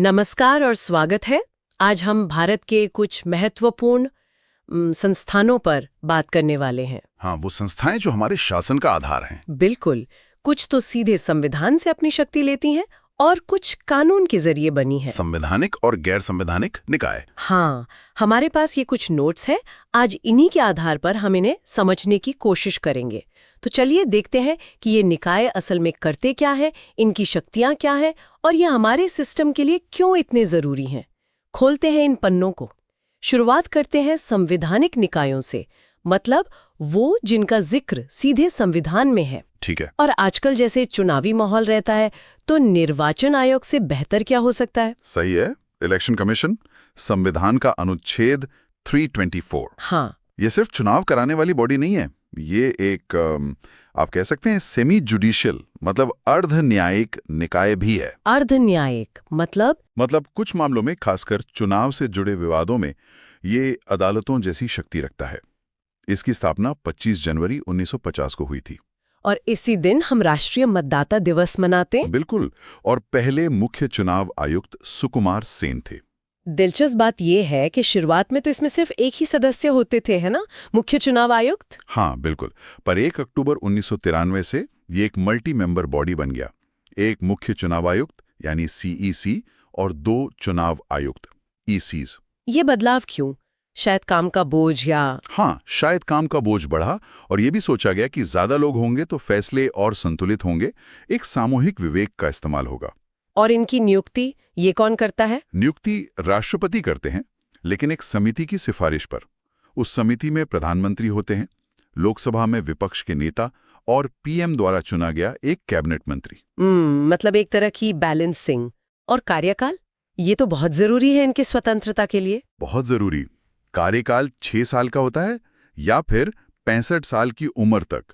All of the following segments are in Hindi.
नमस्कार और स्वागत है। आज हम भारत के कुछ महत्वपूर्ण संस्थानों पर बात करने वाले हैं। हाँ, वो संस्थाएं जो हमारे शासन का आधार हैं। बिल्कुल। कुछ तो सीधे संविधान से अपनी शक्ति लेती हैं और कुछ कानून के जरिए बनी है। संवैधानिक और गैर संवैधानिक निकाय। हाँ, हमारे पास ये कुछ नोट्स हैं। आज इन्हीं के आधार पर हम इन्हें समझने की कोशिश करेंगे। तो चलिए देखते हैं कि ये निकाय असल में करते क्या है, इनकी शक्तियां क्या है और ये हमारे सिस्टम के लिए क्यों इतने जरूरी हैं। खोलते हैं इन पन्नों को। शुरुआत करते हैं संवैधानिक निकायों से, मतलब वो जिनका जिक्र सीधे संविधान में है। ठीक है। और आजकल जैसे चुनावी माहौल रहता है, तो निर्वाचन आयोग से बेहतर क्या हो सकता है? सही है। इलेक्शन कमीशन, संविधान का अनुच्छेद 324। हाँ, ये सिर्फ चुनाव कराने वाली बॉडी नहीं है। ये एक आप कह सकते हैं सेमी जुडिशियल, मतलब अर्ध न्यायिक निकाय भी है। अर्ध न्यायिक मतलब कुछ मामलों में, खासकर चुनाव से जुड़े विवादों में, ये अदालतों जैसी शक्ति रखता है। इसकी स्थापना 25 जनवरी 1950 को हुई थी। और इसी दिन हम राष्ट्रीय मतदाता दिवस मनाते हैं। बिल्कुल। और पहले मुख्य चुनाव आयुक्त सुकुमार सेन थे। दिलचस्प बात यह है कि शुरुआत में तो इसमें सिर्फ एक ही सदस्य होते थे, है ना, मुख्य चुनाव आयुक्त। हाँ बिल्कुल। पर 1 अक्टूबर 1993 से ये एक मल्टी मेंबर बॉडी बन गया। एक मुख्य चुनाव आयुक्त यानी सीईसी और 2 चुनाव आयुक्त ईसीज। ये बदलाव क्यों? शायद काम का बोझ या... हाँ, शायद काम का बोझ बढ़ा और ये भी सोचा गया कि ज्यादा लोग होंगे तो फैसले और संतुलित होंगे। एक सामूहिक विवेक का इस्तेमाल होगा। और इनकी नियुक्ति ये कौन करता है? नियुक्ति राष्ट्रपति करते हैं, लेकिन एक समिति की सिफारिश पर। उस समिति में प्रधानमंत्री होते हैं, लोकसभा में विपक्ष के नेता और पीएम द्वारा चुना गया एक कैबिनेट मंत्री। मतलब एक तरह की बैलेंसिंग। और कार्यकाल, ये तो बहुत जरूरी है इनकी स्वतंत्रता के लिए। बहुत जरूरी। कार्यकाल 6 साल का होता है या फिर 65 साल की उम्र तक,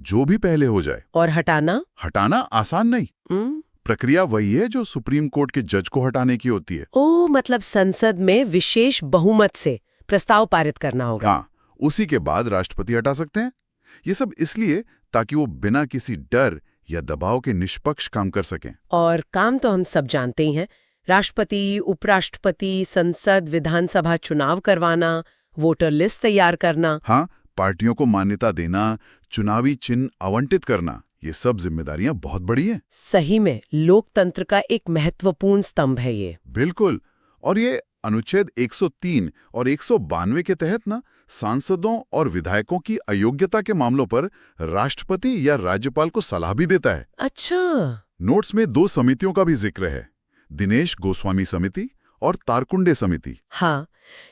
जो भी पहले हो जाए। और हटाना आसान नहीं। प्रक्रिया वही है जो सुप्रीम कोर्ट के जज को हटाने की होती है। ओह, मतलब संसद में विशेष बहुमत से प्रस्ताव पारित करना होगा। हाँ, उसी के बाद राष्ट्रपति हटा सकते हैं। ये सब इसलिए ताकि वो बिना किसी डर या दबाव के निष्पक्ष काम कर सकें। और काम तो हम सब जानते ही हैं। राष्ट्रपति, उपराष्ट्रपति, संसद, विधानसभा चुनाव करवाना, वोटर लिस्ट तैयार करना। हाँ, पार्टियों को मान्यता देना, चुनावी चिन्ह आवंटित करना, ये सब जिम्मेदारियां बहुत बड़ी हैं। सही में लोकतंत्र का एक महत्वपूर्ण स्तंभ है ये। बिल्कुल। और ये अनुच्छेद 103 और 192 के तहत ना सांसदों और विधायकों की अयोग्यता के मामलों पर राष्ट्रपति या राज्यपाल को सलाह भी देता है। अच्छा। नोट्स में 2 समितियों का भी जिक्र है, दिनेश गोस्वामी समिति और तारकुंडे समिति। हाँ,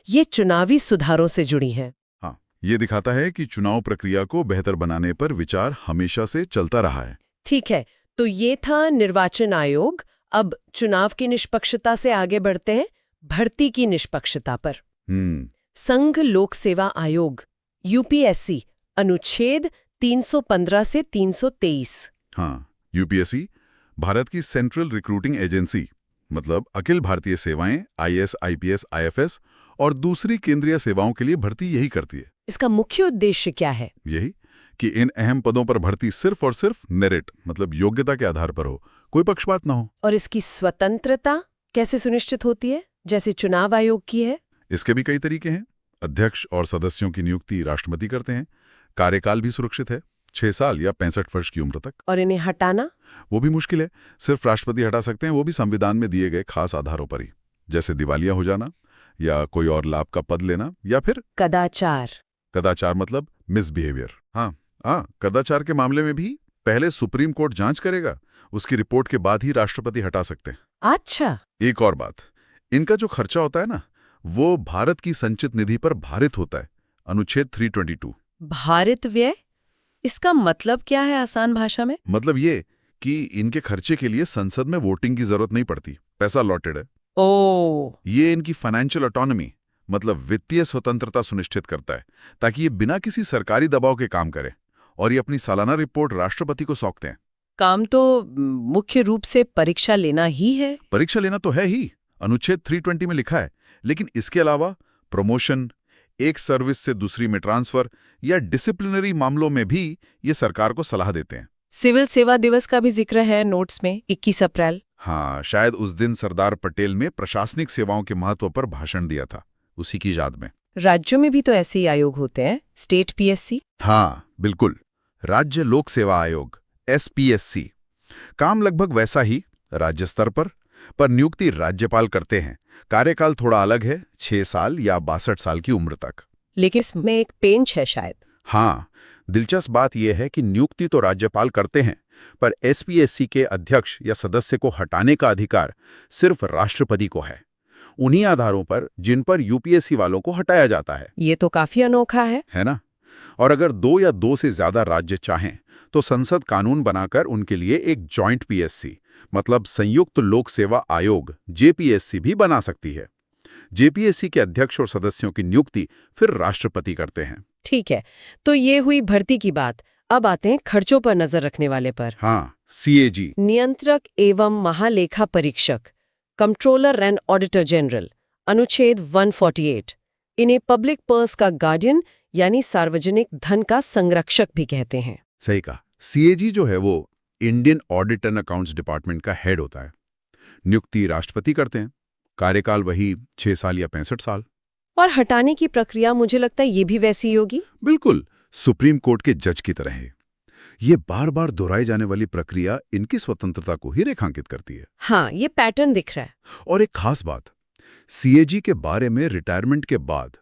ये चुनावी सुधारों से जुड़ी हैं। हाँ, ये दिखाता है कि चुनाव प्रक्रिया को बेहतर बनाने पर विचार हमेशा से चलता रहा है। ठीक है, तो ये था निर्वाचन आयोग। अब चुनाव की निष्पक्षता से आगे बढ़ते हैं भर्ती की निष्पक्षता पर। संघ लोक सेवा आयोग यूपीएससी, अनुच्छेद 315 से 323। हाँ, यूपीएससी भारत की सेंट्रल रिक्रूटिंग एजेंसी, मतलब अखिल भारतीय सेवाएं, आईएएस, आईपीएस, आईएफएस और दूसरी केंद्रीय सेवाओं के लिए भर्ती यही करती है। इसका मुख्य उद्देश्य क्या है? यही कि इन अहम पदों पर भर्ती सिर्फ और सिर्फ मेरिट, मतलब योग्यता के आधार पर हो, कोई पक्षपात ना हो। और इसकी स्वतंत्रता कैसे सुनिश्चित होती है, जैसे चुनाव आयोग की है? इसके भी कई तरीके हैं। अध्यक्ष और सदस्यों की नियुक्ति राष्ट्रपति करते हैं। कार्यकाल भी सुरक्षित है, 6 साल या 65 वर्ष की उम्र तक। और इन्हें हटाना? वो भी मुश्किल है। सिर्फ राष्ट्रपति हटा सकते हैं, वो भी संविधान में दिए गए खास आधारों पर ही, जैसे दिवालिया हो जाना या कोई और लाभ का पद लेना या फिर कदाचार मतलब मिसबिहेवियर। हाँ, कदाचार के मामले में भी पहले सुप्रीम कोर्ट जांच करेगा, उसकी रिपोर्ट के बाद ही राष्ट्रपति हटा सकते हैं। अच्छा। एक और बात, इनका जो खर्चा होता है ना, वो भारत की संचित निधि पर भारित होता है, अनुच्छेद 322। भारित व्यय, इसका मतलब क्या है आसान भाषा में? मतलब ये कि इनके खर्चे के लिए संसद में वोटिंग की जरूरत नहीं पड़ती, पैसा लॉटेड है। ये इनकी फाइनेंशियल ऑटोनॉमी, मतलब वित्तीय स्वतंत्रता सुनिश्चित करता है, ताकि ये बिना किसी सरकारी दबाव के काम करें। और ये अपनी सालाना रिपोर्ट राष्ट्रपति को सौंपते हैं। काम तो मुख्य रूप से परीक्षा लेना ही है। परीक्षा लेना तो है ही, अनुच्छेद 320 में लिखा है, लेकिन इसके अलावा प्रमोशन, एक सर्विस से दूसरी में ट्रांसफर या डिसिप्लिनरी मामलों में भी ये सरकार को सलाह देते हैं। सिविल सेवा दिवस का भी जिक्र है नोट्स में, 21 अप्रैल। हाँ, शायद उस दिन सरदार पटेल में प्रशासनिक सेवाओं के महत्व पर भाषण दिया था, उसी की याद में। राज्यों में भी तो ऐसे ही आयोग होते हैं, स्टेट पीएससी। हाँ, बिल्कुल। राज्य लोक सेवा आयोग, SPSC। काम लगभग वैसा ही, राज्य स्तर पर नियुक्ति राज्यपाल करते हैं। कार्यकाल थोड़ा अलग है, 6 साल या 62 साल की उम्र तक। लेकिन इसमें एक पेंच है शायद। हाँ, दिलचस्प बात यह है कि नियुक्ति तो राज्यपाल करते हैं, पर SPSC के अध्यक्ष या सदस्य को हटाने का अधिकार सिर्फ राष्ट्रपति को है, उन्हीं आधारों पर जिन पर UPSC वालों को हटाया जाता है। ये तो काफी अनोखा है ना? और अगर 2 या 2 से ज्यादा राज्य चाहें तो संसद कानून बनाकर उनके लिए एक जॉइंट PSC, मतलब संयुक्त लोक सेवा आयोग, JPSC भी बना सकती है। JPSC के अध्यक्ष और सदस्यों की नियुक्ति फिर राष्ट्रपति करते हैं। ठीक है, तो ये हुई भर्ती की बात। अब आते हैं खर्चों पर नजर रखने वाले पर। हाँ, CAG, नियंत्रक एवं महालेखा परीक्षक, कंट्रोलर एंड ऑडिटर जनरल, अनुच्छेद 148। इन्हें पब्लिक पर्स का गार्डियन यानी सार्वजनिक धन का संरक्षक भी कहते हैं। सही कहा। CAG जो है वो Indian audit and accounts department का हेड होता है। नियुक्ति राष्ट्रपति करते हैं, कार्यकाल वही 6 साल या 65 साल। और हटाने की प्रक्रिया मुझे लगता है ये भी वैसी ही होगी। बिल्कुल, सुप्रीम कोर्ट के जज की तरह है। ये बार बार दोहराई जाने वाली प्रक्रिया इनकी स्वतंत्रता को ही रेखांकित करती है। हाँ, ये पैटर्न दिख रहा है। और एक खास बात, CAG के बारे में रिटायरमेंट के बाद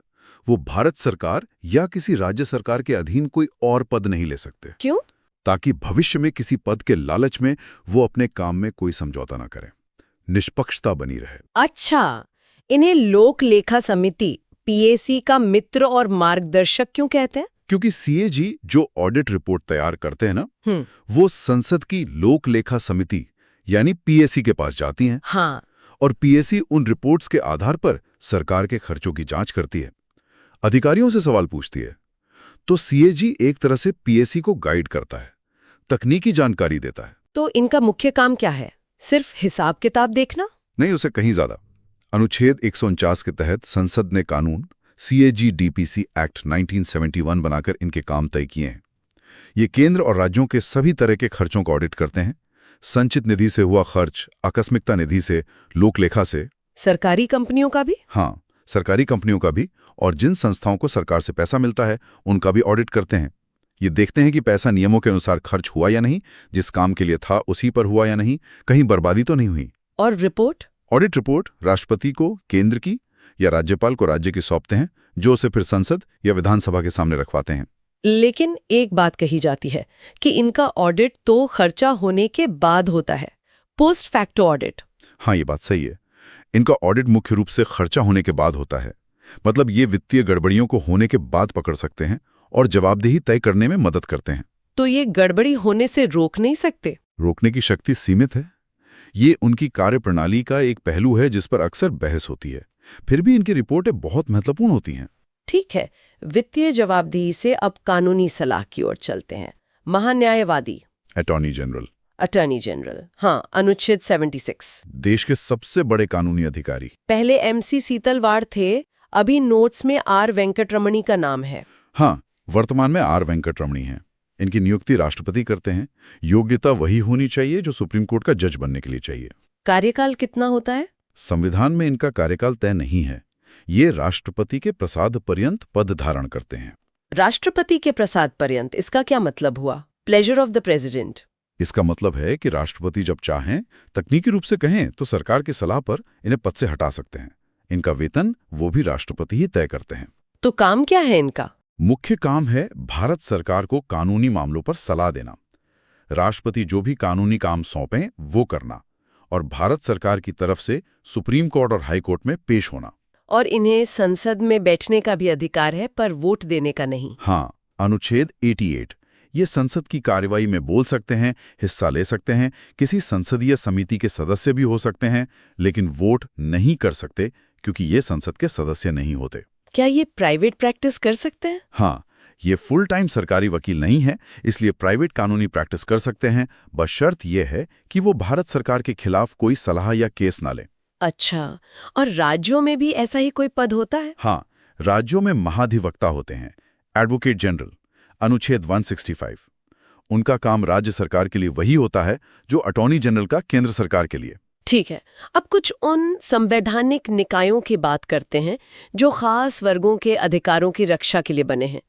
वो भारत सरकार या किसी राज्य सरकार के अधीन कोई और पद नहीं ले सकते। क्यों? ताकि भविष्य में किसी पद के लालच में वो अपने काम में कोई समझौता ना करें, निष्पक्षता बनी रहे। अच्छा, इन्हें लोक लेखा समिति PAC का मित्र और मार्गदर्शक क्यों कहते हैं? क्योंकि CAG जो ऑडिट रिपोर्ट तैयार करते हैं ना, वो संसद की लोक लेखा समिति यानी PAC के पास जाती हैं। हाँ। और PAC उन रिपोर्ट्स के आधार पर सरकार के खर्चों की जांच करती है, अधिकारियों से सवाल पूछती है। तो CAG एक तरह से PAC को गाइड करता है, तकनीकी जानकारी देता है। तो इनका मुख्य काम क्या है? सिर्फ हिसाब किताब देखना? नहीं, उसे कहीं ज्यादा। अनुच्छेद 149 के तहत संसद ने कानून CAG-DPC एक्ट 1971 बनाकर इनके काम तय किए हैं। ये केंद्र और राज्यों के सभी तरह के खर्चों का ऑडिट करते हैं, संचित निधि से हुआ खर्च, आकस्मिकता निधि से, लोकलेखा से। सरकारी कंपनियों का भी? हाँ, सरकारी कंपनियों का भी, और जिन संस्थाओं को सरकार से पैसा मिलता है उनका भी ऑडिट करते हैं। ये देखते हैं कि पैसा नियमों के अनुसार खर्च हुआ या नहीं, जिस काम के लिए था उसी पर हुआ या नहीं, कहीं बर्बादी तो नहीं हुई। और रिपोर्ट? ऑडिट रिपोर्ट राष्ट्रपति को केंद्र की या राज्यपाल को राज्य की सौंपते हैं, जो उसे फिर संसद या विधानसभा के सामने रखवाते हैं। लेकिन एक बात कही जाती है कि इनका ऑडिट तो खर्चा होने के बाद होता है, पोस्ट फैक्टो ऑडिट। हाँ, ये बात सही है। इनका ऑडिट मुख्य रूप से खर्चा होने के बाद होता है, मतलब ये वित्तीय गड़बड़ियों को होने के बाद पकड़ सकते हैं और जवाबदेही तय करने में मदद करते हैं। तो ये गड़बड़ी होने से रोक नहीं सकते? रोकने की शक्ति सीमित है। ये उनकी कार्यप्रणाली का एक पहलू है जिस पर अक्सर बहस होती है। फिर भी इनकी रिपोर्टें बहुत महत्वपूर्ण होती हैं। ठीक है, वित्तीय जवाबदेही से अब कानूनी सलाह की ओर चलते हैं। महान्यायवादी, अटॉर्नी जनरल। अटॉर्नी जनरल, हाँ, अनुच्छेद 76। देश के सबसे बड़े कानूनी अधिकारी। पहले MC सीतलवाड़ थे, अभी नोट्स में R वेंकटरमणी का नाम है। हाँ, वर्तमान में R वेंकटरमणी हैं। इनकी नियुक्ति राष्ट्रपति करते हैं। योग्यता वही होनी चाहिए जो सुप्रीम कोर्ट का जज बनने के लिए चाहिए। कार्यकाल कितना होता है? संविधान में इनका कार्यकाल तय नहीं है। ये राष्ट्रपति के प्रसाद पर्यंत पद धारण करते हैं। राष्ट्रपति के प्रसाद पर्यंत, इसका क्या मतलब हुआ? Pleasure of the president. इसका मतलब है कि राष्ट्रपति जब चाहें, तकनीकी रूप से कहें तो सरकार की सलाह पर इन्हें पद से हटा सकते हैं। इनका वेतन वो भी राष्ट्रपति ही तय करते हैं। तो काम क्या है इनका? मुख्य काम है भारत सरकार को कानूनी मामलों पर सलाह देना, राष्ट्रपति जो भी कानूनी काम सौंपें वो करना, और भारत सरकार की तरफ से सुप्रीम कोर्ट और हाई कोर्ट में पेश होना। और इन्हें संसद में बैठने का भी अधिकार है, पर वोट देने का नहीं। हाँ, अनुच्छेद 88। ये संसद की कार्यवाही में बोल सकते हैं, हिस्सा ले सकते हैं, किसी संसदीय समिति के सदस्य भी हो सकते हैं, लेकिन वोट नहीं कर सकते क्योंकि ये संसद के सदस्य नहीं होते। क्या ये प्राइवेट प्रैक्टिस कर सकते हैं? हाँ, ये फुल टाइम सरकारी वकील नहीं है, इसलिए प्राइवेट कानूनी प्रैक्टिस कर सकते हैं, बस शर्त यह है कि वो भारत सरकार के खिलाफ कोई सलाह या केस ना लें। अच्छा, और राज्यों में भी ऐसा ही कोई पद होता है? हाँ, राज्यों में महाधिवक्ता होते हैं, एडवोकेट जनरल, अनुच्छेद 165। उनका काम राज्य सरकार के लिए वही होता है जो अटॉर्नी जनरल का केंद्र सरकार के लिए। ठीक है, अब कुछ उन संवैधानिक निकायों की बात करते हैं जो खास वर्गों के अधिकारों की रक्षा के लिए बने हैं,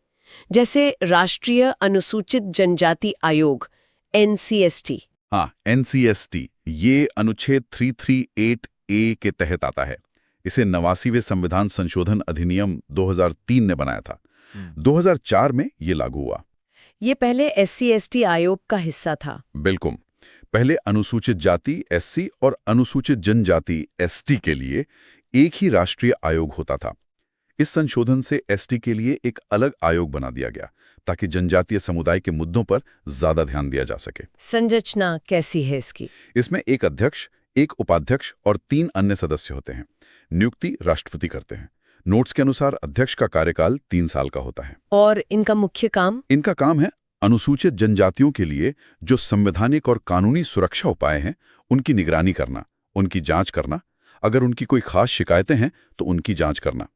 जैसे राष्ट्रीय अनुसूचित जनजाति आयोग NCST। हाँ, NCST ये अनुच्छेद 338A के तहत आता है। इसे 89वें संविधान संशोधन अधिनियम 2003 ने बनाया था। 2004 में ये लागू हुआ। ये पहले SC/ST आयोग का हिस्सा था। बिल्कुल, पहले अनुसूचित जाति SC और अनुसूचित जनजाति ST के लिए एक ही राष्ट्रीय आयोग होता था। इस संशोधन से ST के लिए एक अलग आयोग बना दिया गया ताकि जनजातीय समुदाय के मुद्दों पर ज्यादा ध्यान दिया जा सके। संरचना कैसी है इसकी? इसमें एक अध्यक्ष, एक उपाध्यक्ष और 3 अन्य सदस्य होते हैं। नियुक्ति राष्ट्रपति करते हैं। नोट्स के अनुसार अध्यक्ष का कार्यकाल 3 साल का होता है। और इनका मुख्य काम? इनका काम है अनुसूचित जनजातियों के लिए जो संवैधानिक और कानूनी सुरक्षा उपाय हैं उनकी निगरानी करना, उनकी जांच करना, अगर उनकी कोई खास शिकायतें हैं तो उनकी जांच करना,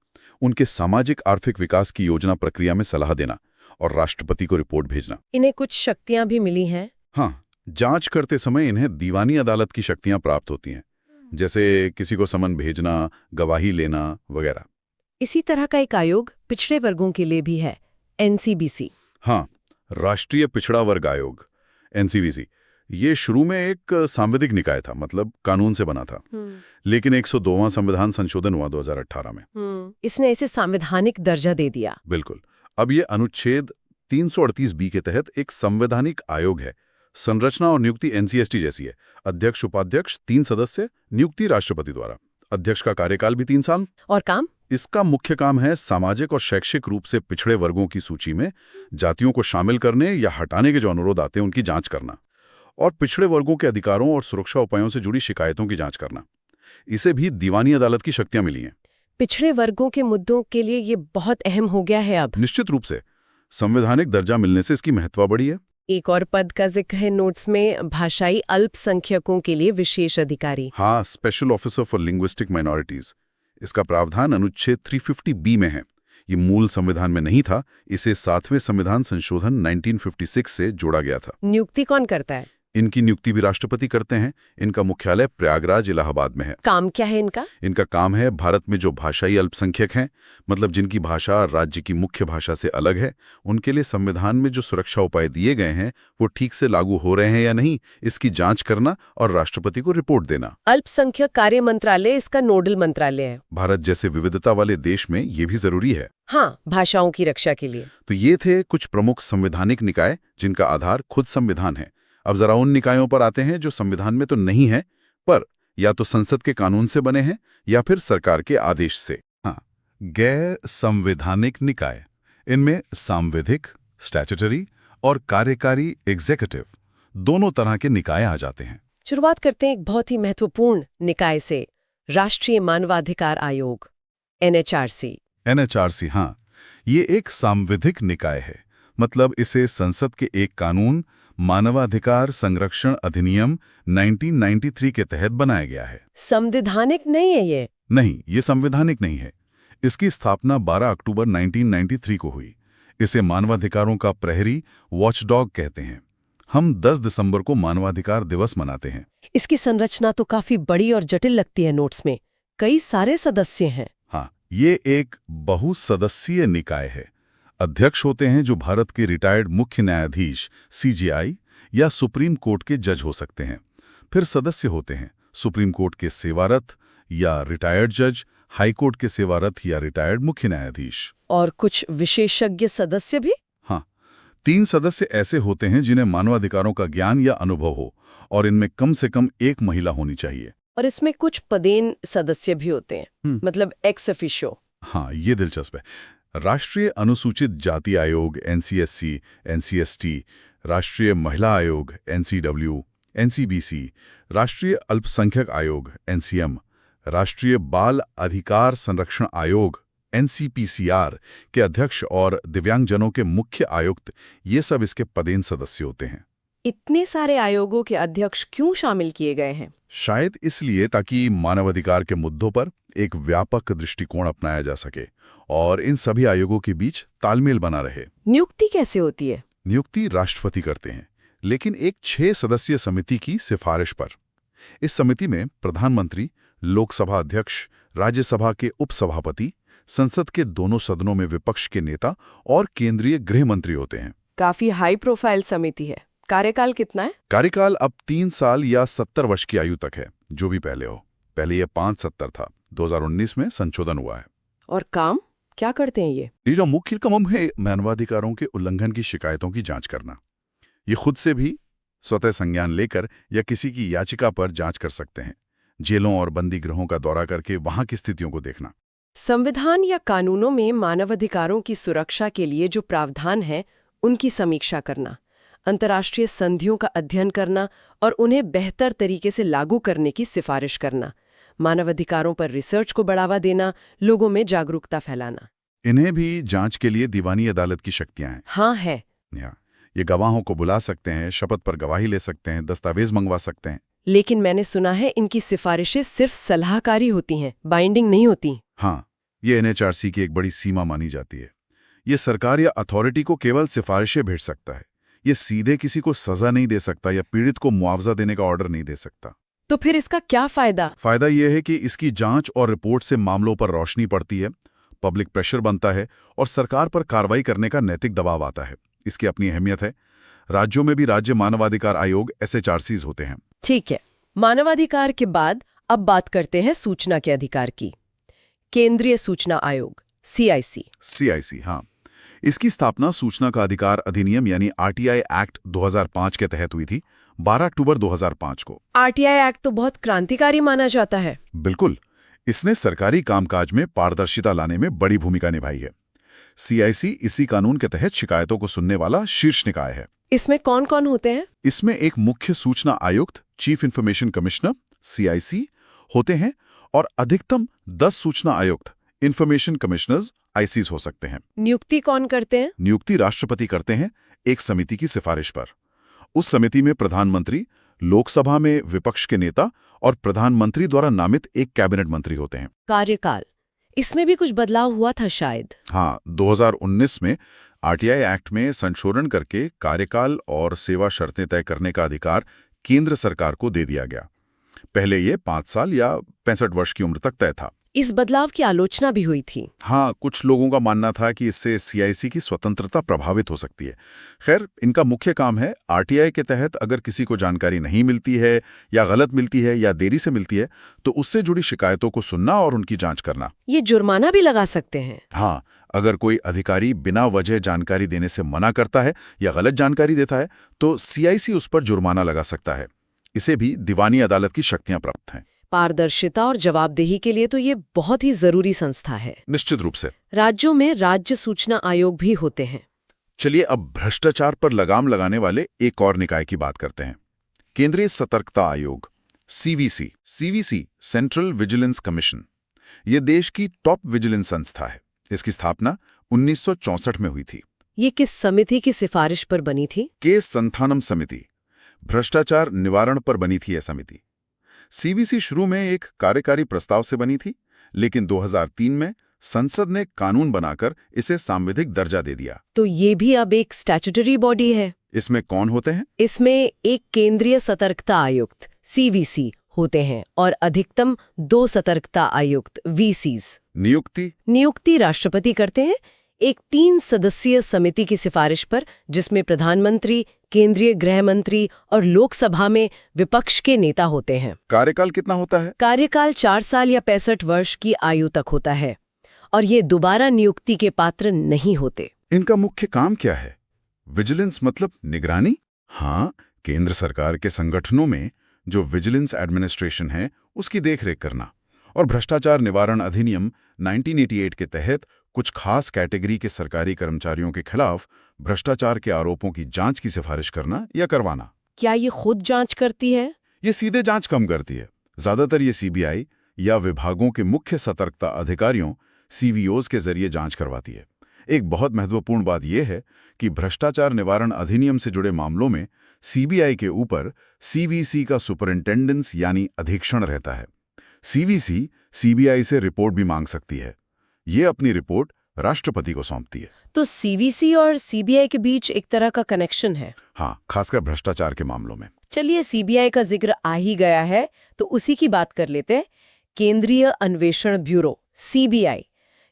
उनके सामाजिक आर्थिक विकास की योजना प्रक्रिया में सलाह देना और राष्ट्रपति को रिपोर्ट भेजना। इन्हें कुछ शक्तियां भी मिली हैं? हाँ, जांच करते समय इन्हें दीवानी अदालत की शक्तियां प्राप्त होती हैं, जैसे किसी को समन भेजना, गवाही लेना वगैरह। इसी तरह का एक आयोग पिछड़े वर्गों के लिए भी है, NCBC। हाँ, राष्ट्रीय पिछड़ा वर्ग आयोग NCBC। ये शुरू में एक सांविधिक निकाय था, मतलब कानून से बना था, लेकिन 102वां संविधान संशोधन हुआ 2018 में। इसने इसे संवैधानिक दर्जा दे दिया। बिल्कुल, अब ये अनुच्छेद 338B के तहत एक संवैधानिक आयोग है। संरचना और नियुक्ति NCST जैसी है। अध्यक्ष, उपाध्यक्ष, 3 सदस्य, नियुक्ति राष्ट्रपति द्वारा। अध्यक्ष का कार्यकाल भी 3 साल। और काम? इसका मुख्य काम है सामाजिक और शैक्षिक रूप से पिछड़े वर्गों की सूची में जातियों को शामिल करने या हटाने के जो अनुरोध आते हैं उनकी जांच करना, और पिछड़े वर्गों के अधिकारों और सुरक्षा उपायों से जुड़ी शिकायतों की जांच करना। इसे भी दीवानी अदालत की शक्तियां मिली हैं। पिछड़े वर्गों के मुद्दों के लिए ये बहुत अहम हो गया है अब। निश्चित रूप से संवैधानिक दर्जा मिलने से इसकी महत्व बढ़ी है। एक और पद का जिक्र है नोट्स में, भाषाई अल्पसंख्यकों के लिए विशेष अधिकारी। हाँ, special officer for linguistic minorities. इसका प्रावधान अनुच्छेद 350B में है। ये मूल संविधान में नहीं था, इसे 7वें संविधान संशोधन 1956 से जोड़ा गया था। नियुक्ति कौन करता है? इनकी नियुक्ति भी राष्ट्रपति करते हैं। इनका मुख्यालय प्रयागराज, इलाहाबाद में है। काम क्या है इनका? इनका काम है भारत में जो भाषाई अल्पसंख्यक हैं, मतलब जिनकी भाषा राज्य की मुख्य भाषा से अलग है, उनके लिए संविधान में जो सुरक्षा उपाय दिए गए हैं वो ठीक से लागू हो रहे हैं या नहीं, इसकी जांच करना और राष्ट्रपति को रिपोर्ट देना। अल्पसंख्यक कार्य मंत्रालय इसका नोडल मंत्रालय है। भारत जैसे विविधता वाले देश में ये भी जरूरी है। हाँ, भाषाओं की रक्षा के लिए। तो ये थे कुछ प्रमुख संवैधानिक निकाय जिनका आधार खुद संविधान है। अब जरा उन निकायों पर आते हैं जो संविधान में तो नहीं है, पर या तो संसद के कानून से बने हैं या फिर सरकार के आदेश से। हाँ, गैर संवैधानिक निकाय, इनमें सांविधिक स्टैट्यूटरी और कार्यकारी एग्जीक्यूटिव दोनों तरह के निकाय आ जाते हैं। शुरुआत करते हैं एक बहुत ही महत्वपूर्ण निकाय से, राष्ट्रीय मानवाधिकार आयोग NHRC। हाँ, ये एक सांविधिक निकाय है, मतलब इसे संसद के एक कानून मानवाधिकार संरक्षण अधिनियम 1993 के तहत बनाया गया है। संवैधानिक नहीं है ये? नहीं, ये संवैधानिक नहीं है। इसकी स्थापना 12 अक्टूबर 1993 को हुई। इसे मानवाधिकारों का प्रहरी, वॉचडॉग कहते हैं। हम 10 दिसंबर को मानवाधिकार दिवस मनाते हैं। इसकी संरचना तो काफी बड़ी और जटिल लगती है नोट्स में, कई सारे सदस्य हैं। हाँ, ये एक बहुसदस्यीय निकाय है। अध्यक्ष होते हैं जो भारत के रिटायर्ड मुख्य न्यायाधीश CJI या सुप्रीम कोर्ट के जज हो सकते हैं। फिर सदस्य होते हैं सुप्रीम कोर्ट के सेवारत या रिटायर्ड जज, हाई कोर्ट के सेवारत या रिटायर्ड मुख्य न्यायाधीश। और कुछ विशेषज्ञ सदस्य भी? हाँ, 3 सदस्य ऐसे होते हैं जिन्हें मानवाधिकारों का ज्ञान या अनुभव हो, और इनमें कम से कम एक महिला होनी चाहिए। और इसमें कुछ पदेन सदस्य भी होते हैं, मतलब एक्स ऑफिशियो। हाँ, ये दिलचस्प है। राष्ट्रीय अनुसूचित जाति आयोग NCSC, NCST, राष्ट्रीय महिला आयोग NCW, NCBC, राष्ट्रीय अल्पसंख्यक आयोग NCM, राष्ट्रीय बाल अधिकार संरक्षण आयोग NCPCR के अध्यक्ष और दिव्यांगजनों के मुख्य आयुक्त, ये सब इसके पदेन सदस्य होते हैं। इतने सारे आयोगों के अध्यक्ष क्यों शामिल किए गए हैं? शायद इसलिए ताकि मानवाधिकार के मुद्दों पर एक व्यापक दृष्टिकोण अपनाया जा सके और इन सभी आयोगों के बीच तालमेल बना रहे। नियुक्ति कैसे होती है? नियुक्ति राष्ट्रपति करते हैं, लेकिन एक 6 सदस्यीय समिति की सिफारिश पर। इस समिति में प्रधानमंत्री, लोकसभा अध्यक्ष, राज्यसभा के उपसभापति, संसद के दोनों सदनों में विपक्ष के नेता और केंद्रीय गृह मंत्री होते हैं। काफी हाई प्रोफाइल समिति है। कार्यकाल कितना है? कार्यकाल अब 3 साल या 70 वर्ष की आयु तक है, जो भी पहले हो। पहले ये 5-70 था, 2019 में संशोधन हुआ है। और काम क्या करते हैं ये? जो मुख्य काम है मानवाधिकारों के उल्लंघन की शिकायतों की जांच करना। ये खुद से भी स्वतः संज्ञान लेकर या किसी की याचिका पर जांच कर सकते हैं। जेलों और बंदी गृहों का दौरा करके वहां की स्थितियों को देखना। संविधान या कानूनों में मानवाधिकारों की सुरक्षा के लिए जो प्रावधान है, उनकी समीक्षा करना, अंतर्राष्ट्रीय संधियों का अध्ययन करना और उन्हें बेहतर तरीके से लागू करने की सिफारिश करना, मानवाधिकारों पर रिसर्च को बढ़ावा देना, लोगों में जागरूकता फैलाना। इन्हें भी जांच के लिए दीवानी अदालत की शक्तियां हैं। हाँ है। ये गवाहों को बुला सकते हैं, शपथ पर गवाही ले सकते हैं, दस्तावेज मंगवा सकते हैं। लेकिन मैंने सुना है इनकी सिफारिशें सिर्फ सलाहकारी होती हैं, बाइंडिंग नहीं होती। हाँ, ये NHRC की एक बड़ी सीमा मानी जाती है। ये सरकार या अथॉरिटी को केवल सिफारिशें भेज सकता है। ये सीधे किसी को सजा नहीं दे सकता या पीड़ित को मुआवजा देने का ऑर्डर नहीं दे सकता। तो फिर इसका क्या फायदा? फायदा यह है कि इसकी जांच और रिपोर्ट से मामलों पर रोशनी पड़ती है, पब्लिक प्रेशर बनता है और सरकार पर कार्रवाई करने का नैतिक दबाव आता है। इसकी अपनी अहमियत है। राज्यों में भी राज्य मानवाधिकार आयोग SHRCs होते हैं। ठीक है, मानवाधिकार के बाद अब बात करते हैं सूचना के अधिकार की। केंद्रीय सूचना आयोग CIC। हाँ, इसकी स्थापना सूचना का अधिकार अधिनियम यानी RTI एक्ट 2005 के तहत हुई थी, 12 अक्टूबर 2005 को। RTI एक्ट तो बहुत क्रांतिकारी माना जाता है। बिल्कुल, इसने सरकारी कामकाज में पारदर्शिता लाने में बड़ी भूमिका निभाई है। CIC इसी कानून के तहत शिकायतों को सुनने वाला शीर्ष निकाय है। इसमें कौन कौन होते हैं? इसमें एक मुख्य सूचना आयुक्त, चीफ इंफॉर्मेशन कमिश्नर CIC होते हैं और अधिकतम 10 सूचना आयुक्त, इंफॉर्मेशन कमिश्नर्स ICs हो सकते हैं। नियुक्ति कौन करते हैं? नियुक्ति राष्ट्रपति करते हैं, एक समिति की सिफारिश पर। उस समिति में प्रधानमंत्री, लोकसभा में विपक्ष के नेता और प्रधानमंत्री द्वारा नामित एक कैबिनेट मंत्री होते हैं। कार्यकाल, इसमें भी कुछ बदलाव हुआ था शायद। हाँ, 2019 में RTI एक्ट में संशोधन करके कार्यकाल और सेवा शर्तें तय करने का अधिकार केंद्र सरकार को दे दिया गया। पहले ये 5 साल या 65 वर्ष की उम्र तक तय था। इस बदलाव की आलोचना भी हुई थी। हाँ, कुछ लोगों का मानना था कि इससे CIC की स्वतंत्रता प्रभावित हो सकती है। खैर, इनका मुख्य काम है RTI के तहत अगर किसी को जानकारी नहीं मिलती है या गलत मिलती है या देरी से मिलती है तो उससे जुड़ी शिकायतों को सुनना और उनकी जांच करना। ये जुर्माना भी लगा सकते हैं। हाँ, अगर कोई अधिकारी बिना वजह जानकारी देने से मना करता है या गलत जानकारी देता है तो CIC उस पर जुर्माना लगा सकता है। इसे भी दीवानी अदालत की शक्तियां प्राप्त हैं। पारदर्शिता और जवाबदेही के लिए तो ये बहुत ही जरूरी संस्था है। निश्चित रूप से। राज्यों में राज्य सूचना आयोग भी होते हैं। चलिए अब भ्रष्टाचार पर लगाम लगाने वाले एक और निकाय की बात करते हैं। केंद्रीय सतर्कता आयोग CVC सेंट्रल विजिलेंस कमीशन। ये देश की टॉप विजिलेंस संस्था है। इसकी स्थापना 1964 में हुई थी। ये किस समिति की सिफारिश पर बनी थी? केस संथानम समिति, भ्रष्टाचार निवारण पर बनी थी यह समिति। CVC शुरू में एक कार्यकारी प्रस्ताव से बनी थी, लेकिन 2003 में संसद ने कानून बनाकर इसे सांविधिक दर्जा दे दिया। तो ये भी अब एक स्टैट्यूटरी बॉडी है। इसमें कौन होते हैं? इसमें एक केंद्रीय सतर्कता आयुक्त CVC होते हैं और अधिकतम 2 सतर्कता आयुक्त VCs। नियुक्ति राष्ट्रपति करते हैं, एक 3 सदस्यीय समिति की सिफारिश पर, जिसमें प्रधानमंत्री, केंद्रीय गृह मंत्री और लोकसभा में विपक्ष के नेता होते हैं। कार्यकाल कितना होता है? कार्यकाल 4 साल या 65 वर्ष की आयु तक होता है और ये दोबारा नियुक्ति के पात्र नहीं होते। इनका मुख्य काम क्या है? विजिलेंस मतलब निगरानी? हाँ, केंद्र सरकार के संगठनों में जो विजिलेंस एडमिनिस्ट्रेशन है उसकी देखरेख करना और भ्रष्टाचार निवारण अधिनियम 1988 के तहत कुछ खास कैटेगरी के सरकारी कर्मचारियों के खिलाफ भ्रष्टाचार के आरोपों की जांच की सिफारिश करना या करवाना। क्या ये खुद जांच करती है? ये सीधे जांच कम करती है। ज्यादातर ये CBI या विभागों के मुख्य सतर्कता अधिकारियों CVOs के जरिए जांच करवाती है। एक बहुत महत्वपूर्ण बात यह है कि भ्रष्टाचार निवारण अधिनियम से जुड़े मामलों में CBI के ऊपर CVC का सुपरिंटेंडेंस यानी अधीक्षण रहता है। CVC CBI से रिपोर्ट भी मांग सकती है। ये अपनी रिपोर्ट राष्ट्रपति को सौंपती है। तो CVC और CBI के बीच एक तरह का कनेक्शन है। हाँ, खासकर भ्रष्टाचार के मामलों में। चलिए, सीबीआई का जिक्र आ ही गया है तो उसी की बात कर लेते हैं। केंद्रीय अन्वेषण ब्यूरो, सीबीआई,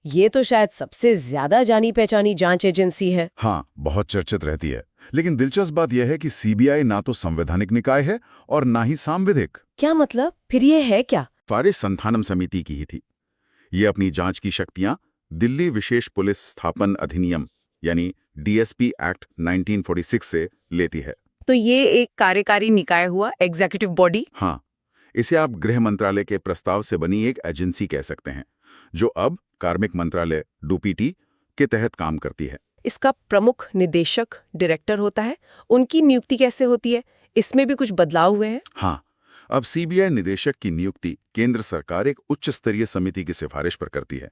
ये तो शायद सबसे ज्यादा जानी पहचानी जांच एजेंसी है। हाँ, बहुत चर्चित रहती है। लेकिन दिलचस्प बात यह है कि सीबीआई ना तो संवैधानिक निकाय है और ना ही सांविधिक। क्या मतलब? फिर ये है क्या? फारिश संथानम समिति की ही थी। ये अपनी जांच की शक्तियां दिल्ली विशेष पुलिस स्थापन अधिनियम यानी डीएसपी एक्ट 1946 से लेती है। तो ये एक कार्यकारी निकाय हुआ, एग्जीक्यूटिव बॉडी। हाँ, इसे आप गृह मंत्रालय के प्रस्ताव से बनी एक एजेंसी कह सकते हैं, जो अब कार्मिक मंत्रालय डीपीटी के तहत काम करती है। इसका प्रमुख निदेशक डायरेक्टर होता है। उनकी नियुक्ति कैसे होती है? इसमें भी कुछ बदलाव हुए हैं? हाँ, अब सीबीआई निदेशक की नियुक्ति केंद्र सरकार एक उच्च स्तरीय समिति की सिफारिश पर करती है।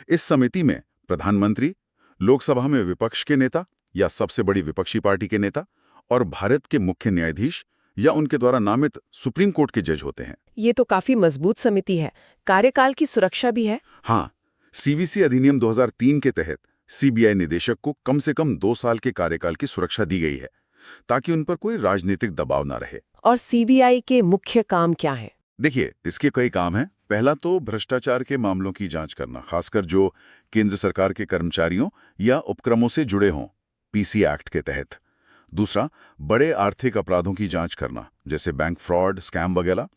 इस समिति में प्रधानमंत्री, लोकसभा में विपक्ष के नेता या सबसे बड़ी विपक्षी पार्टी के नेता और भारत के मुख्य न्यायाधीश या उनके द्वारा नामित सुप्रीम कोर्ट के जज होते हैं। ये तो काफी मजबूत समिति है। कार्यकाल की सुरक्षा भी है। हाँ, सीवीसी अधिनियम 2003 के तहत सीबीआई निदेशक को कम से कम 2 साल के कार्यकाल की सुरक्षा दी गई है, ताकि उन पर कोई राजनीतिक दबाव ना रहे। और सीबीआई के मुख्य काम क्या है? देखिए, इसके कई काम हैं। पहला तो भ्रष्टाचार के मामलों की जांच करना, खासकर जो केंद्र सरकार के कर्मचारियों या उपक्रमों से जुड़े हों, पीसी एक्ट के तहत। दूसरा, बड़े आर्थिक अपराधों की जांच करना, जैसे बैंक फ्रॉड, स्कैम वगैरह।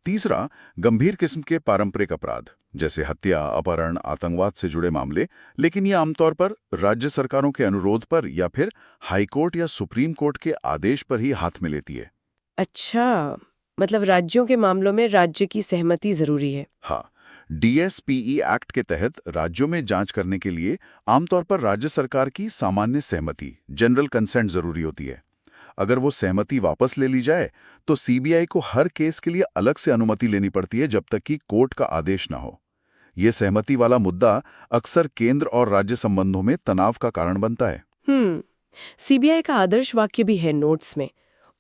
तीसरा, गंभीर किस्म के पारंपरिक अपराध, जैसे हत्या, अपहरण, आतंकवाद से जुड़े मामले, लेकिन ये आमतौर पर राज्य सरकारों के अनुरोध पर या फिर हाईकोर्ट या सुप्रीम कोर्ट के आदेश पर ही हाथ में लेती है। अच्छा, मतलब राज्यों के मामलों में राज्य की सहमति जरूरी है। हाँ, डीएसपीई एक्ट के तहत राज्यों में जांच करने के लिए आमतौर पर राज्य सरकार की सामान्य सहमति, जनरल कंसेंट जरूरी होती है। अगर वो सहमति वापस ले ली जाए तो सीबीआई को हर केस के लिए अलग से अनुमति लेनी पड़ती है, जब तक कि कोर्ट का आदेश ना हो। ये सहमति वाला मुद्दा अक्सर केंद्र और राज्य संबंधों में तनाव का कारण बनता है। सीबीआई का आदर्श वाक्य भी है नोट्स में,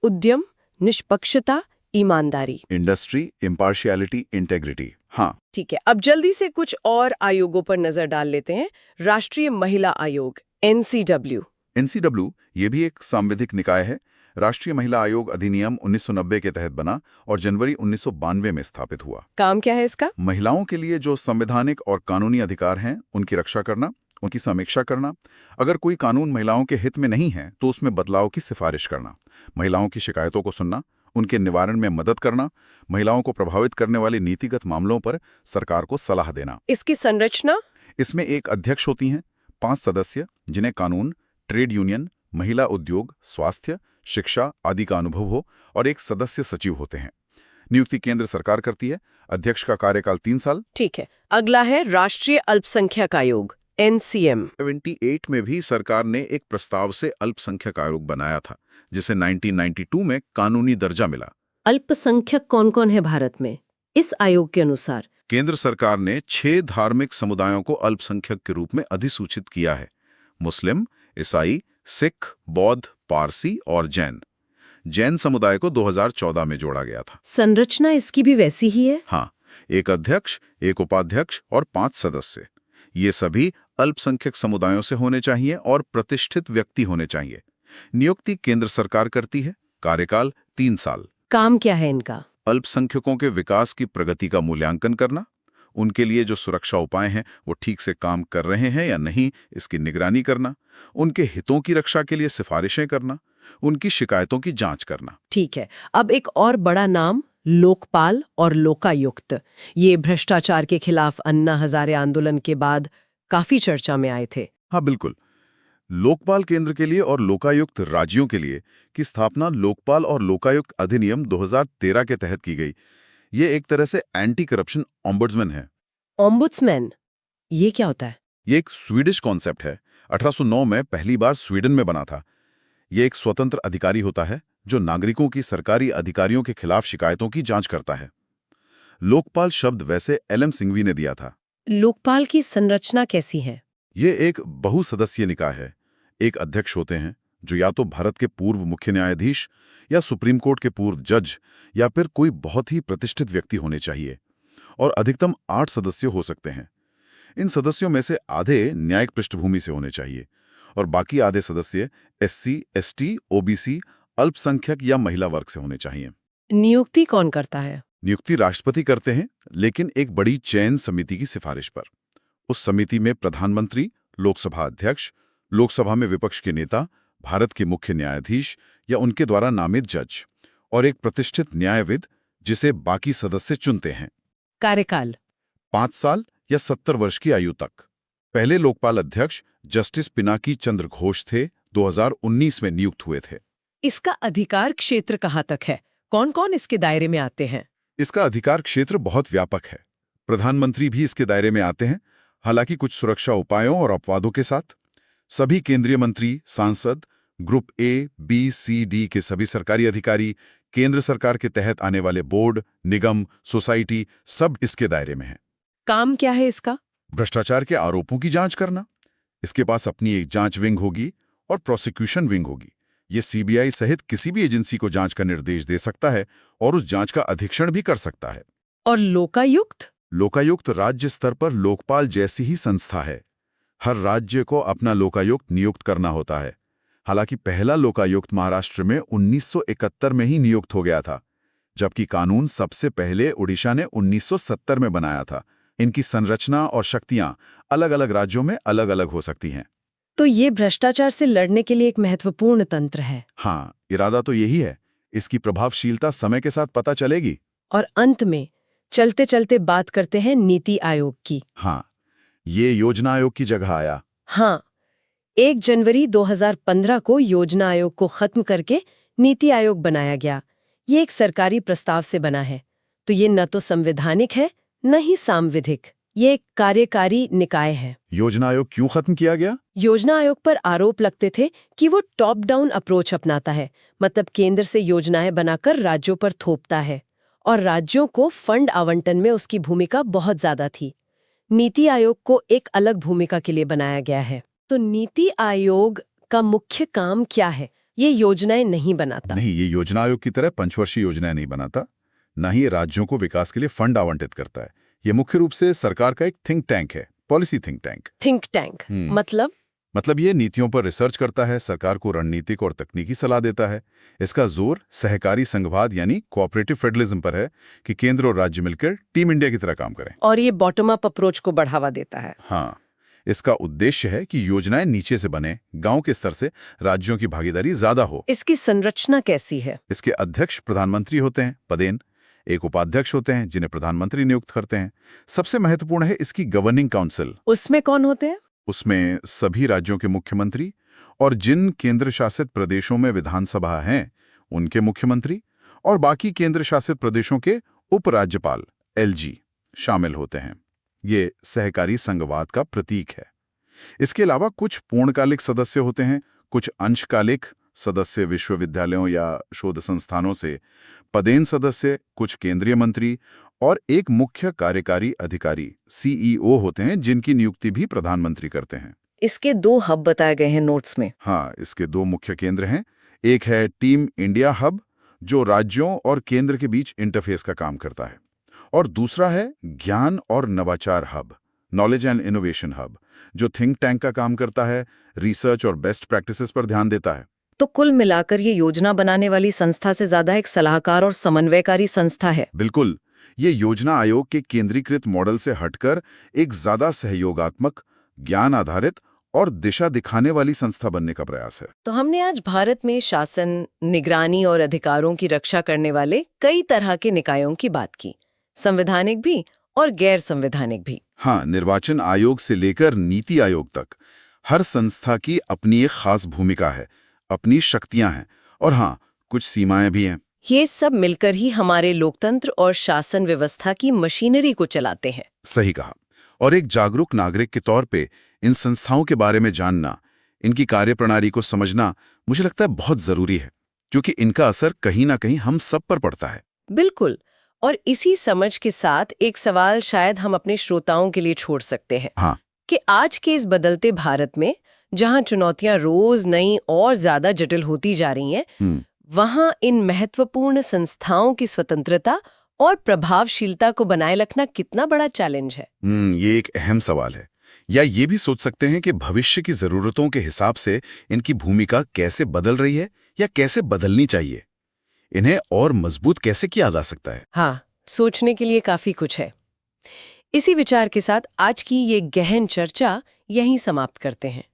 उद्यम, निष्पक्षता, ईमानदारी। Industry, impartiality, integrity. हाँ, ठीक है, अब जल्दी से कुछ और आयोगों पर नजर डाल लेते हैं। राष्ट्रीय महिला आयोग, एनसीडब्ल्यू। एनसीडब्ल्यू ये भी एक सांविधिक निकाय है। राष्ट्रीय महिला आयोग अधिनियम 1990 के तहत बना और जनवरी 1992 में स्थापित हुआ। काम क्या है इसका? महिलाओं के लिए जो संवैधानिक और कानूनी अधिकार हैं, उनकी रक्षा करना, उनकी समीक्षा करना, अगर कोई कानून महिलाओं के हित में नहीं है तो उसमें बदलाव की सिफारिश करना, महिलाओं की शिकायतों को सुनना, उनके निवारण में मदद करना, महिलाओं को प्रभावित करने वाले नीतिगत मामलों पर सरकार को सलाह देना। इसकी संरचना? इसमें एक अध्यक्ष होती हैं, 5 सदस्य जिन्हें कानून, ट्रेड यूनियन, महिला उद्योग, स्वास्थ्य, शिक्षा आदि का अनुभव हो, और एक सदस्य सचिव होते हैं। नियुक्ति केंद्र सरकार करती है। अध्यक्ष का कार्यकाल 3 साल। ठीक है, अगला है राष्ट्रीय अल्पसंख्यक आयोग, एनसीएम। 78 में भी सरकार ने एक प्रस्ताव से अल्पसंख्यक आयोग बनाया था, जिसे 1992 में कानूनी दर्जा मिला। अल्पसंख्यक कौन कौन है भारत में? इस आयोग के अनुसार केंद्र सरकार ने 6 धार्मिक समुदायों को अल्पसंख्यक के रूप में अधिसूचित किया है: मुस्लिम, ईसाई, सिख, बौद्ध, पारसी और जैन। जैन समुदाय को 2014 में जोड़ा गया था। संरचना इसकी भी वैसी ही है? हाँ, एक अध्यक्ष, एक उपाध्यक्ष और 5 सदस्य। ये सभी अल्पसंख्यक समुदायों से होने चाहिए और प्रतिष्ठित व्यक्ति होने चाहिए। नियुक्ति केंद्र सरकार करती है। कार्यकाल 3 साल। काम क्या है इनका? अल्पसंख्यकों के विकास की प्रगति का मूल्यांकन करना, उनके लिए जो सुरक्षा उपाय हैं वो ठीक से काम कर रहे हैं या नहीं, इसकी निगरानी करना, उनके हितों की रक्षा के लिए सिफारिशें करना, उनकी शिकायतों की जांच करना। ठीक है, अब एक और बड़ा नाम, लोकपाल और लोकायुक्त। ये भ्रष्टाचार के खिलाफ अन्ना हजारे आंदोलन के बाद काफी चर्चा में आए थे। हाँ बिल्कुल, लोकपाल केंद्र के लिए और लोकायुक्त राज्यों के लिए की स्थापना लोकपाल और लोकायुक्त अधिनियम 2013 के तहत की गई। ये एक तरह से एंटी करप्शन ओम्बुड्समैन है। ओम्बुड्समैन, ये क्या होता है? ये एक स्वीडिश कॉन्सेप्ट है। 1809 में पहली बार स्वीडन में बना था। ये एक स्वतंत्र अधिकारी होता है जो नागरिकों की सरकारी अधिकारियों के खिलाफ शिकायतों की जांच करता है। लोकपाल शब्द वैसे एलएम सिंघवी ने दिया था। लोकपाल की संरचना कैसी है? ये एक बहुसदस्यीय निकाय है। एक अध्यक्ष होते हैं जो या तो भारत के पूर्व मुख्य न्यायाधीश या सुप्रीम कोर्ट के पूर्व जज या फिर कोई बहुत ही प्रतिष्ठित व्यक्ति होने चाहिए, और अधिकतम 8 सदस्य हो सकते हैं। इन सदस्यों में से आधे न्यायिक पृष्ठभूमि से होने चाहिए और बाकी आधे सदस्य एससी, एसटी, ओबीसी, अल्पसंख्यक या महिला वर्ग से होने चाहिए। नियुक्ति कौन करता है? नियुक्ति राष्ट्रपति करते हैं, लेकिन एक बड़ी चयन समिति की सिफारिश पर। उस समिति में प्रधानमंत्री, लोकसभा अध्यक्ष, लोकसभा में विपक्ष के नेता, भारत के मुख्य न्यायाधीश या उनके द्वारा नामित जज और एक प्रतिष्ठित न्यायविद जिसे बाकी सदस्य चुनते हैं। कार्यकाल 5 साल या 70 वर्ष की आयु तक। पहले लोकपाल अध्यक्ष जस्टिस पिनाकी चंद्र घोष थे, 2019 में नियुक्त हुए थे। इसका अधिकार क्षेत्र कहाँ तक है? कौन कौन इसके दायरे में आते हैं? इसका अधिकार क्षेत्र बहुत व्यापक है। प्रधानमंत्री भी इसके दायरे में आते हैं, हालांकि कुछ सुरक्षा उपायों और अपवादों के साथ। सभी केंद्रीय मंत्री, सांसद, group A, B, C, D के सभी सरकारी अधिकारी, केंद्र सरकार के तहत आने वाले बोर्ड, निगम, सोसाइटी, सब इसके दायरे में हैं। काम क्या है इसका? भ्रष्टाचार के आरोपों की जांच करना। इसके पास अपनी एक जांच विंग होगी और प्रोसिक्यूशन विंग होगी। ये सीबीआई सहित किसी भी एजेंसी को जांच का निर्देश दे सकता है और उस जांच का अधीक्षण भी कर सकता है। और लोकायुक्त? लोकायुक्त राज्य स्तर पर लोकपाल जैसी ही संस्था है। हर राज्य को अपना लोकायुक्त नियुक्त करना होता है। हालांकि पहला लोकायुक्त महाराष्ट्र में 1971 में ही नियुक्त हो गया था, जबकि कानून सबसे पहले ओडिशा ने 1970 में बनाया था। इनकी संरचना और शक्तियां अलग अलग राज्यों में अलग अलग हो सकती हैं। तो ये भ्रष्टाचार से लड़ने के लिए एक महत्वपूर्ण तंत्र है। हाँ, इरादा तो यही है। इसकी प्रभावशीलता समय के साथ पता चलेगी। और अंत में चलते चलते बात करते हैं नीति आयोग की। हाँ, ये योजना आयोग की जगह आया। हाँ, 1 जनवरी 2015 को योजना आयोग को खत्म करके नीति आयोग बनाया गया। ये एक सरकारी प्रस्ताव से बना है, तो ये न तो संवैधानिक है न ही सांविधिक। ये एक कार्यकारी निकाय है। योजना आयोग क्यों खत्म किया गया? योजना आयोग पर आरोप लगते थे कि वो टॉप डाउन अप्रोच अपनाता है, मतलब केंद्र से योजनाएं बनाकर राज्यों पर थोपता है, और राज्यों को फंड आवंटन में उसकी भूमिका बहुत ज्यादा थी। नीति आयोग को एक अलग भूमिका के लिए बनाया गया है। तो नीति आयोग का मुख्य काम क्या है? ये योजनाएं नहीं बनाता। नहीं, ये योजना आयोग की तरह पंचवर्षीय योजनाएं नहीं बनाता, न ही राज्यों को विकास के लिए फंड आवंटित करता है। ये मुख्य रूप से सरकार का एक थिंक टैंक है, policy think tank. Think tank मतलब ये नीतियों पर रिसर्च करता है, सरकार को रणनीतिक और तकनीकी सलाह देता है। इसका जोर सहकारी संघवाद यानी कोऑपरेटिव फेडरलिज्म पर है कि केंद्र और राज्य मिलकर टीम इंडिया की तरह काम करें। और ये बॉटम अप अप्रोच को बढ़ावा देता है। हाँ, इसका उद्देश्य है कि योजनाएं नीचे से बने, गांव के स्तर से राज्यों की भागीदारी ज्यादा हो। इसकी संरचना कैसी है? इसके अध्यक्ष प्रधानमंत्री होते हैं, पदेन। एक उपाध्यक्ष होते हैं जिन्हें प्रधानमंत्री नियुक्त करते हैं। सबसे महत्वपूर्ण है इसकी गवर्निंग काउंसिल। उसमें कौन होते हैं? उसमें सभी राज्यों के मुख्यमंत्री और जिन केंद्र शासित प्रदेशों में विधानसभा हैं उनके मुख्यमंत्री और बाकी केंद्र शासित प्रदेशों के उपराज्यपाल एलजी शामिल होते हैं। ये सहकारी संघवाद का प्रतीक है। इसके अलावा कुछ पूर्णकालिक सदस्य होते हैं, कुछ अंशकालिक सदस्य विश्वविद्यालयों या शोध संस्थानों से, पदेन सदस्य, कुछ केंद्रीय मंत्री और एक मुख्य कार्यकारी अधिकारी सीईओ होते हैं जिनकी नियुक्ति भी प्रधानमंत्री करते हैं। इसके 2 हब बताए गए हैं नोट्स में। हाँ, इसके 2 मुख्य केंद्र हैं। एक है टीम इंडिया हब, जो राज्यों और केंद्र के बीच इंटरफेस का काम करता है, और दूसरा है ज्ञान और नवाचार hub, knowledge and innovation hub, जो थिंक टैंक का काम करता है, रिसर्च और बेस्ट प्रैक्टिसेस पर ध्यान देता है। तो कुल मिलाकर ये योजना बनाने वाली संस्था से ज्यादा एक सलाहकार और समन्वयकारी संस्था है। बिल्कुल, ये योजना आयोग के केंद्रीकृत मॉडल से हटकर एक ज्यादा सहयोगात्मक, ज्ञान आधारित और दिशा दिखाने वाली संस्था बनने का प्रयास है। तो हमने आज भारत में शासन, निगरानी और अधिकारों की रक्षा करने वाले कई तरह के निकायों की बात की, संवैधानिक भी और गैर संवैधानिक भी। हाँ, निर्वाचन आयोग से लेकर नीति आयोग तक हर संस्था की अपनी एक खास भूमिका है, अपनी शक्तियां हैं और हाँ, कुछ सीमाएं भी हैं। ये सब मिलकर ही हमारे लोकतंत्र और शासन व्यवस्था की मशीनरी को चलाते हैं। सही कहा। और एक जागरूक नागरिक के तौर पे इन संस्थाओं के बारे में जानना, इनकी कार्यप्रणाली को समझना मुझे लगता है बहुत जरूरी है, क्योंकि इनका असर कहीं ना कहीं हम सब पर पड़ता है। बिल्कुल। और इसी समझ के साथ एक सवाल शायद हम अपने श्रोताओं के लिए छोड़ सकते हैं। हाँ, कि आज के इस बदलते भारत में, जहां चुनौतियां रोज नई और ज्यादा जटिल होती जा रही हैं, वहां इन महत्वपूर्ण संस्थाओं की स्वतंत्रता और प्रभावशीलता को बनाए रखना कितना बड़ा चैलेंज है। ये एक अहम सवाल है, या ये भी सोच सकते हैं कि भविष्य की जरूरतों के हिसाब से इनकी भूमिका कैसे बदल रही है या कैसे बदलनी चाहिए। इन्हें और मजबूत कैसे किया जा सकता है। हाँ, सोचने के लिए काफी कुछ है। इसी विचार के साथ आज की ये गहन चर्चा यहीं समाप्त करते हैं।